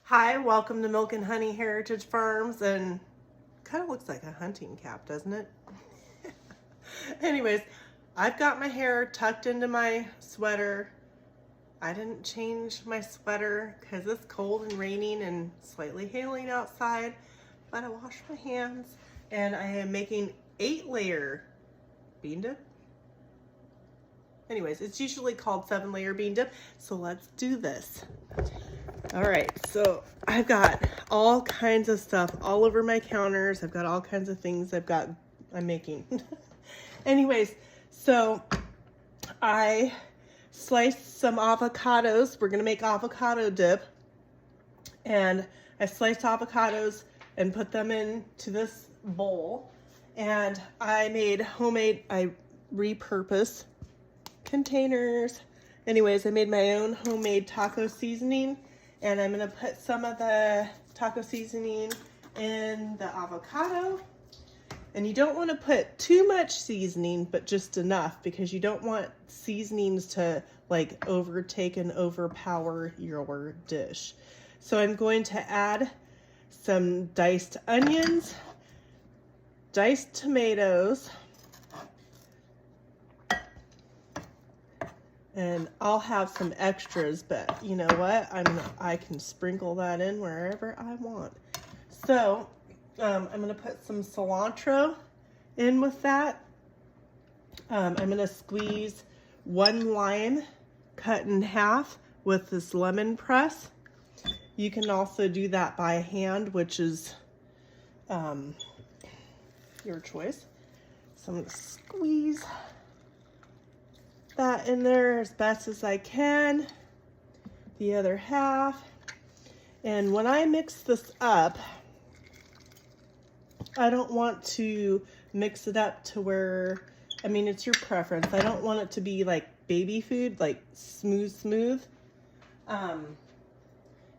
Hi, welcome to Milk and Honey Heritage Farms, and kind of looks like a hunting cap, doesn't it? Anyways, I've got my hair tucked into my sweater. I didn't change my sweater because it's cold and raining and slightly hailing outside, but I washed my hands and I am making 8-layer bean dip. Anyways, it's usually called 7-layer bean dip, so let's do this. All right, so I've got all kinds of stuff all over my counters. I've got all kinds of things I'm making. Anyways, so I sliced some avocados. We're gonna make avocado dip. And I sliced avocados and put them into this bowl. And I made I repurposed containers. Anyways, I made my own homemade taco seasoning. And I'm gonna put some of the taco seasoning in the avocado. And you don't wanna put too much seasoning, but just enough, because you don't want seasonings to like overtake and overpower your dish. So I'm going to add some diced onions, diced tomatoes, and I'll have some extras, but you know what? I can sprinkle that in wherever I want. So I'm gonna put some cilantro in with that. I'm gonna squeeze 1 lime cut in half with this lemon press. You can also do that by hand, which is your choice. So I'm gonna squeeze that in there as best as I can, the other half. And when I mix this up, I don't want to mix it up to where, I mean, it's your preference. I don't want it to be like baby food, like smooth.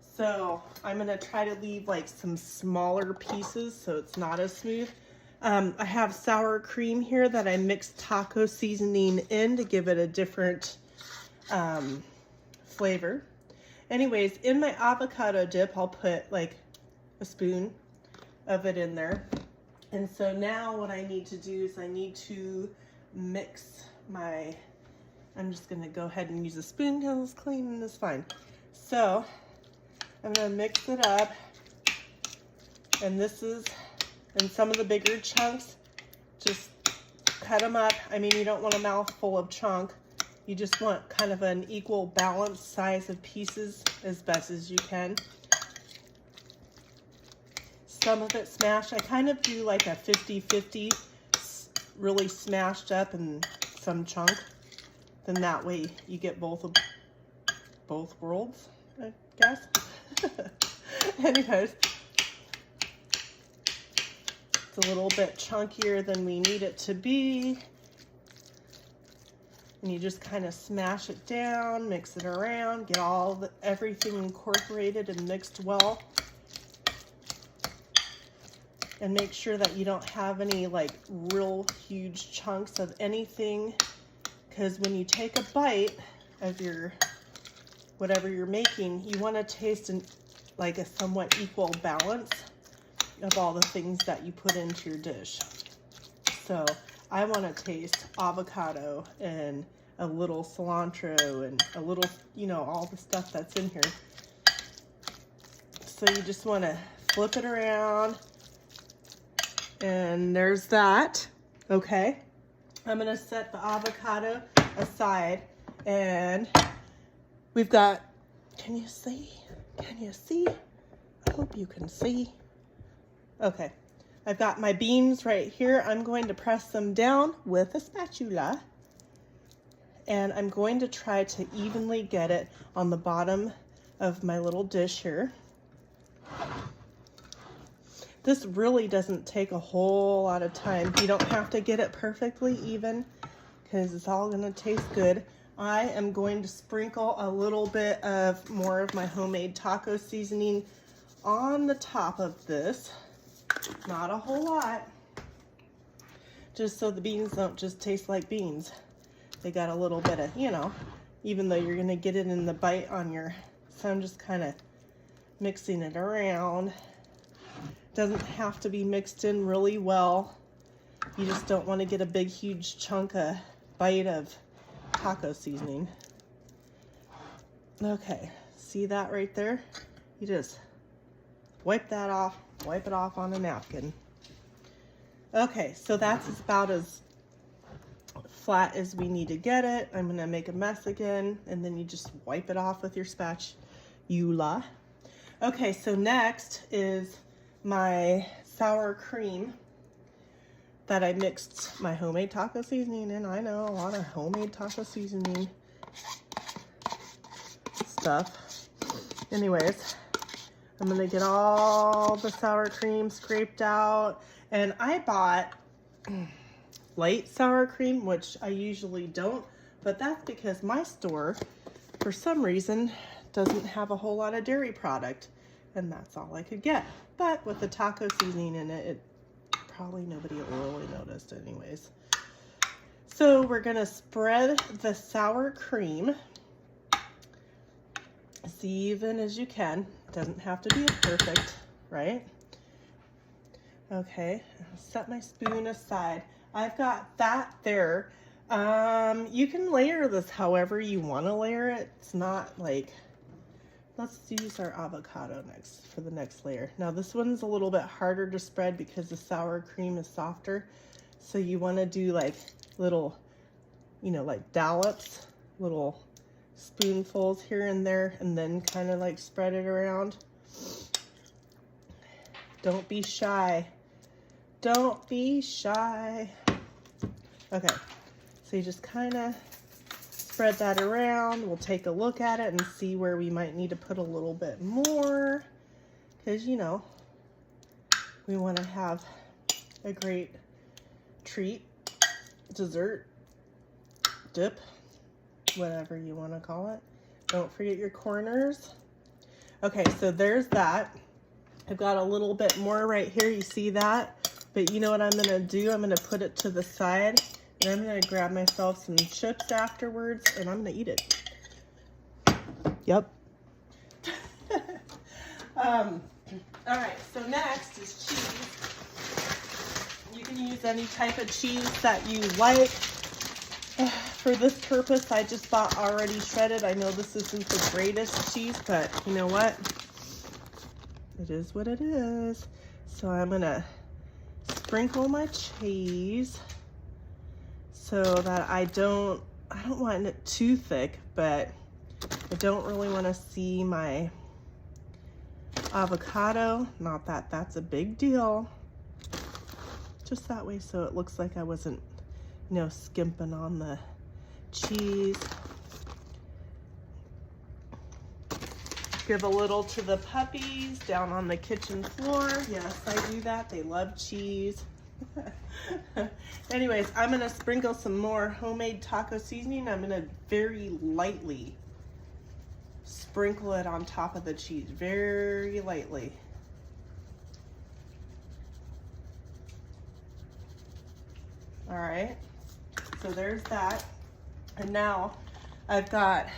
So I'm gonna try to leave like some smaller pieces so it's not as smooth. I have sour cream here that I mixed taco seasoning in to give it a different flavor. Anyways, in my avocado dip, I'll put like a spoon of it in there. And so now what I need to do is I need to mix I'm just gonna go ahead and use a spoon because it's clean and it's fine. So I'm gonna mix it up, and some of the bigger chunks, just cut them up. I mean, you don't want a mouthful of chunk. You just want kind of an equal balanced size of pieces as best as you can. Some of it smashed. I kind of do like a 50-50, really smashed up and some chunk. Then that way you get both worlds, I guess. Anyways, it's a little bit chunkier than we need it to be. And you just kind of smash it down, mix it around, get everything incorporated and mixed well. And make sure that you don't have any like real huge chunks of anything, because when you take a bite of whatever you're making, you want to taste like a somewhat equal balance of all the things that you put into your dish. So I want to taste avocado and a little cilantro and a little, all the stuff that's in here. So you just want to flip it around, and there's that. Okay, I'm gonna set the avocado aside, and we've got, can you see? I hope you can see. Okay, I've got my beans right here. I'm going to press them down with a spatula, and I'm going to try to evenly get it on the bottom of my little dish here. This really doesn't take a whole lot of time. You don't have to get it perfectly even, because it's all gonna taste good. I am going to sprinkle a little bit of more of my homemade taco seasoning on the top of this. Not a whole lot, just so the beans don't just taste like beans. They got a little bit of, even though you're gonna get it in the bite on your, so I'm just kind of mixing it around. Doesn't have to be mixed in really well. You just don't want to get a big, huge chunk of bite of taco seasoning. Okay, see that right there? You just wipe that off, wipe it off on a napkin. Okay, so that's about as flat as we need to get it. I'm gonna make a mess again, and then you just wipe it off with your spatula. Okay, so next is my sour cream that I mixed my homemade taco seasoning in. I know, a lot of homemade taco seasoning stuff. Anyways, I'm gonna get all the sour cream scraped out, and I bought light sour cream, which I usually don't, but that's because my store, for some reason, doesn't have a whole lot of dairy product, and that's all I could get. But with the taco seasoning in it, probably nobody will really notice anyways. So we're gonna spread the sour cream as even as you can. It doesn't have to be perfect, right? Okay, I'll set my spoon aside. I've got that there. You can layer this however you want to layer it. It's not like, let's use our avocado next for the next layer. Now this one's a little bit harder to spread because the sour cream is softer. So you want to do like little, you know, like dollops, little spoonfuls here and there, and then kind of like spread it around. Don't be shy. Don't be shy. Okay, so you just kind of spread that around. We'll take a look at it and see where we might need to put a little bit more, because you know, we want to have a great treat, dessert, dip, whatever you want to call it. Don't forget your corners. Okay, so there's that. I've got a little bit more right here, you see that? But you know what I'm gonna do? I'm gonna put it to the side, and I'm gonna grab myself some chips afterwards, and I'm gonna eat it. Yep. All right, so next is cheese. You can use any type of cheese that you like. For this purpose, I just bought already shredded. I know this isn't the greatest cheese, but you know what? It is what it is. So I'm gonna sprinkle my cheese so that I don't want it too thick, but I don't really want to see my avocado. Not that that's a big deal. Just that way so it looks like I wasn't, you know, skimping on the cheese. Give a little to the puppies down on the kitchen floor. Yes, I do that. They love cheese. Anyways, I'm gonna sprinkle some more homemade taco seasoning. I'm gonna very lightly sprinkle it on top of the cheese, very lightly. All right, so there's that. And now I've got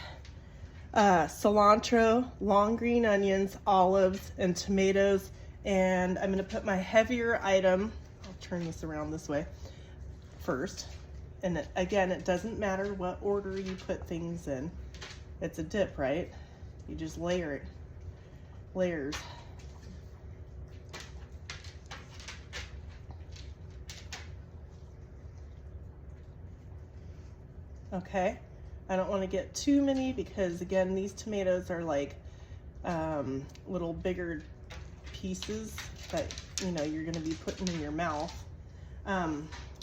cilantro, long green onions, olives, and tomatoes. And I'm gonna put my heavier item, I'll turn this around this way first. And again, it doesn't matter what order you put things in. It's a dip, right? You just layer it, layers. Okay, I don't want to get too many because again, these tomatoes are like little bigger pieces that, you know, you're going to be putting in your mouth.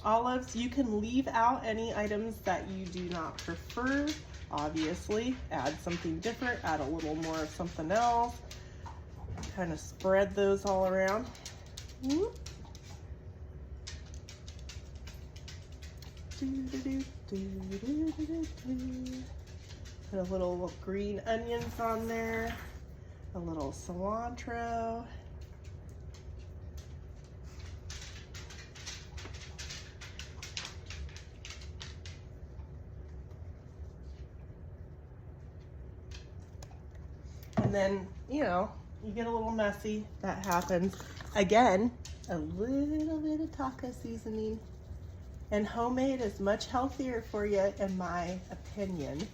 Olives, you can leave out any items that you do not prefer. Obviously, add something different, add a little more of something else. Kind of spread those all around. Whoop. Put a little green onions on there, a little cilantro. And then, you know, you get a little messy. That happens. Again, a little bit of taco seasoning. And homemade is much healthier for you, in my opinion.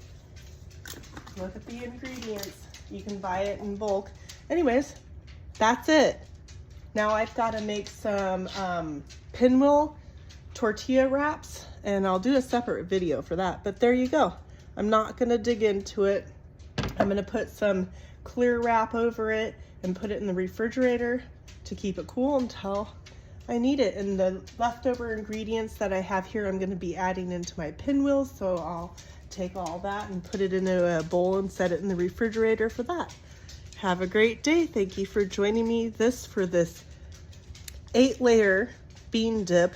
Look at the ingredients. You can buy it in bulk. Anyways, that's it. Now I've got to make some pinwheel tortilla wraps, and I'll do a separate video for that. But there you go. I'm not going to dig into it. I'm going to put some clear wrap over it and put it in the refrigerator to keep it cool until I need it. And the leftover ingredients that I have here, I'm going to be adding into my pinwheels. So I'll take all that and put it into a bowl and set it in the refrigerator for that. Have a great day. Thank you for joining me for this 8-layer bean dip.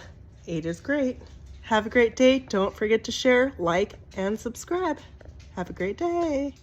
8 is great. Have a great day. Don't forget to share, like, and subscribe. Have a great day.